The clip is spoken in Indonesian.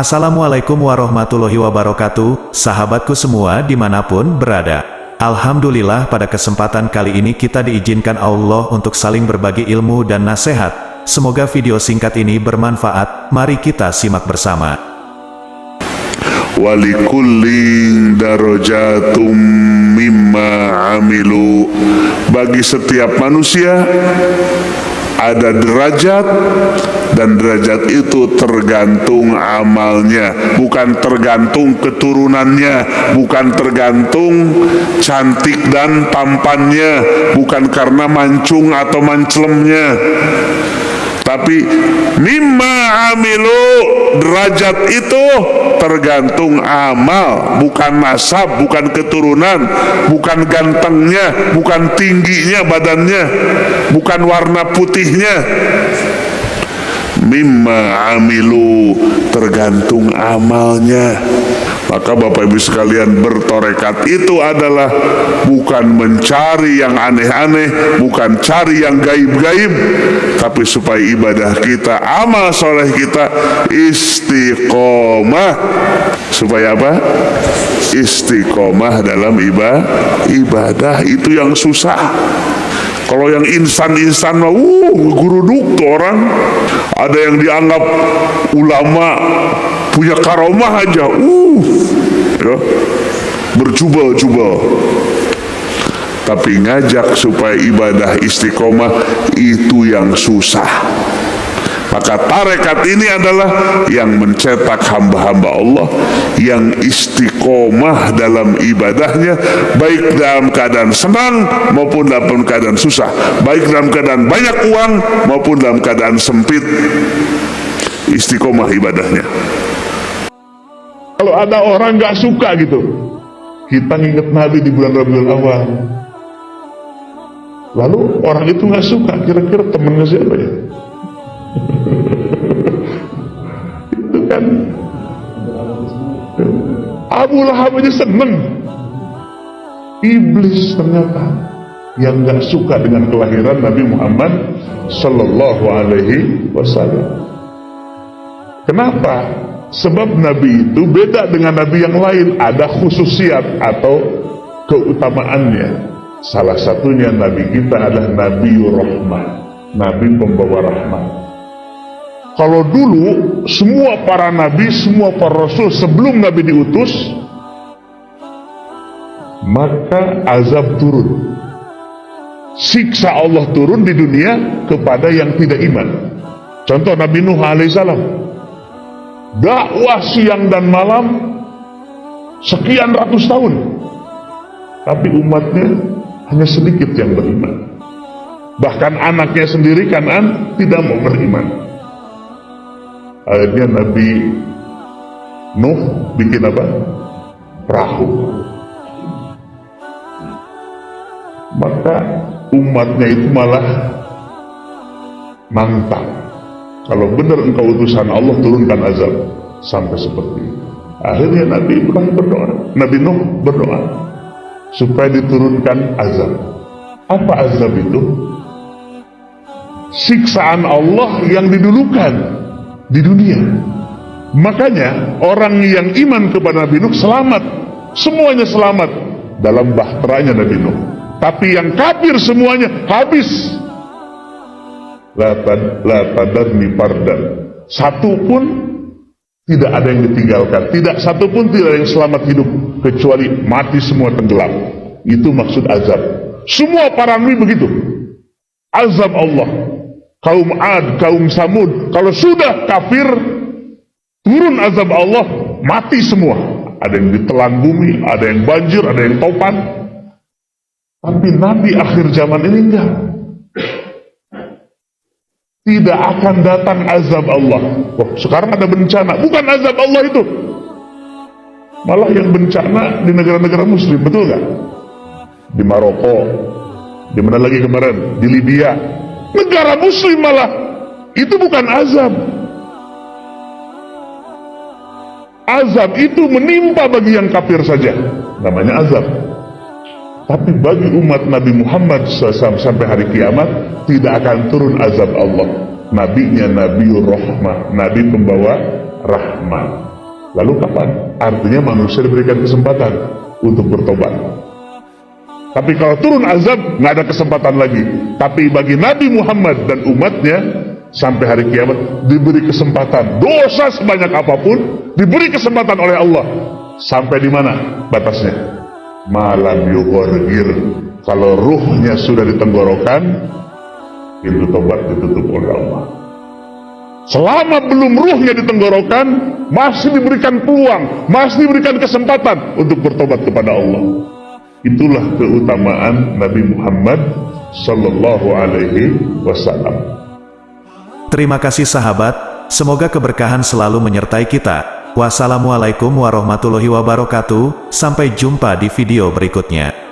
Assalamualaikum warahmatullahi wabarakatuh, sahabatku semua dimanapun berada. Alhamdulillah pada kesempatan kali ini kita diizinkan Allah untuk saling berbagi ilmu dan nasihat. Semoga video singkat ini bermanfaat, mari kita simak bersama. Walikullin darajatum mimma amilu. Bagi setiap manusia ada derajat, dan derajat itu tergantung amalnya, bukan tergantung keturunannya, bukan tergantung cantik dan tampannya, bukan karena mancung atau mancelemnya, tapi mimma amilu, derajat itu tergantung amal, bukan nasab, bukan keturunan, bukan gantengnya, bukan tingginya badannya, bukan warna putihnya. Mimma amilu, tergantung amalnya. Maka Bapak Ibu sekalian, bertorekat itu adalah bukan mencari yang aneh-aneh, bukan cari yang gaib-gaib, tapi supaya ibadah kita, amal soleh kita istiqomah. Supaya apa? Istiqomah dalam ibadah. Itu yang susah. Kalau yang instan-instan mah guruduk tuh orang. Ada yang dianggap ulama punya karomah aja, ya, berjubel-jubel. Tapi ngajak supaya ibadah istiqomah itu yang susah. Maka tarekat ini adalah yang mencetak hamba-hamba Allah yang istiqomah dalam ibadahnya, baik dalam keadaan senang maupun dalam keadaan susah, baik dalam keadaan banyak uang maupun dalam keadaan sempit. Istiqomah ibadahnya. Kalau ada orang gak suka gitu, kita nginget Nabi di bulan Rabiul Awal, lalu orang itu gak suka, kira-kira temennya siapa ya? Itu kan Abu Lahab aja seneng. Iblis ternyata yang gak suka dengan kelahiran Nabi Muhammad Sallallahu Alaihi Wasallam. Kenapa? Sebab Nabi itu beda dengan Nabi yang lain, ada khususiat atau keutamaannya. Salah satunya Nabi kita adalah Nabiur Rahmah, Nabi pembawa rahmat. Kalau dulu semua para nabi, semua para rasul sebelum Nabi diutus, maka azab turun, siksa Allah turun di dunia kepada yang tidak iman. Contoh Nabi Nuh alaihissalam, dakwah siang dan malam sekian ratus tahun, tapi umatnya hanya sedikit yang beriman. Bahkan anaknya sendiri Kanan tidak mau beriman. Akhirnya Nabi Nuh bikin apa? Perahu. Maka umatnya itu malah nantang, kalau benar engkau utusan Allah, turunkan azab. Sampai seperti itu. Akhirnya Nabi Ibrahim berdoa, Nabi Nuh berdoa supaya diturunkan azab. Apa azab itu? Siksaan Allah yang didulukan di dunia. Makanya orang yang iman kepada Nabi Nuh selamat, semuanya selamat dalam bahteranya Nabi Nuh. Tapi yang kafir semuanya habis. La tadarni fardan, satu pun tidak ada yang ditinggalkan, tidak satu pun tidak ada yang selamat hidup, kecuali mati semua tenggelam. Itu maksud azab. Semua para nabi begitu. Azab Allah. Kaum Ad, kaum Samud, kalau sudah kafir, turun azab Allah, mati semua. Ada yang ditelan bumi, ada yang banjir, ada yang topan. Tapi Nabi akhir zaman ini enggak. Tidak akan datang azab Allah. Wah, sekarang ada bencana, bukan azab Allah itu. Malah yang bencana di negara-negara muslim, betul gak? Di Maroko, di mana lagi kemarin? Di Libya. Negara muslim malah. Itu bukan azab. Azab itu menimpa bagi yang kafir saja, namanya azab. Tapi bagi umat Nabi Muhammad SAW sampai hari kiamat tidak akan turun azab Allah. Nabinya Nabiur Rahmah, Nabi pembawa rahmat. Lalu kapan? Artinya manusia diberikan kesempatan untuk bertobat. Tapi kalau turun azab, nggak ada kesempatan lagi. Tapi bagi Nabi Muhammad dan umatnya, sampai hari kiamat diberi kesempatan. Dosa sebanyak apapun diberi kesempatan oleh Allah. Sampai di mana batasnya? Malam yughorgir. Kalau ruhnya sudah di tenggorokan, pintu tobat ditutup oleh Allah. Selama belum ruhnya di tenggorokan, masih diberikan peluang, masih diberikan kesempatan untuk bertobat kepada Allah. Itulah keutamaan Nabi Muhammad sallallahu alaihi wasallam. Terima kasih sahabat, semoga keberkahan selalu menyertai kita. Wassalamualaikum warahmatullahi wabarakatuh, sampai jumpa di video berikutnya.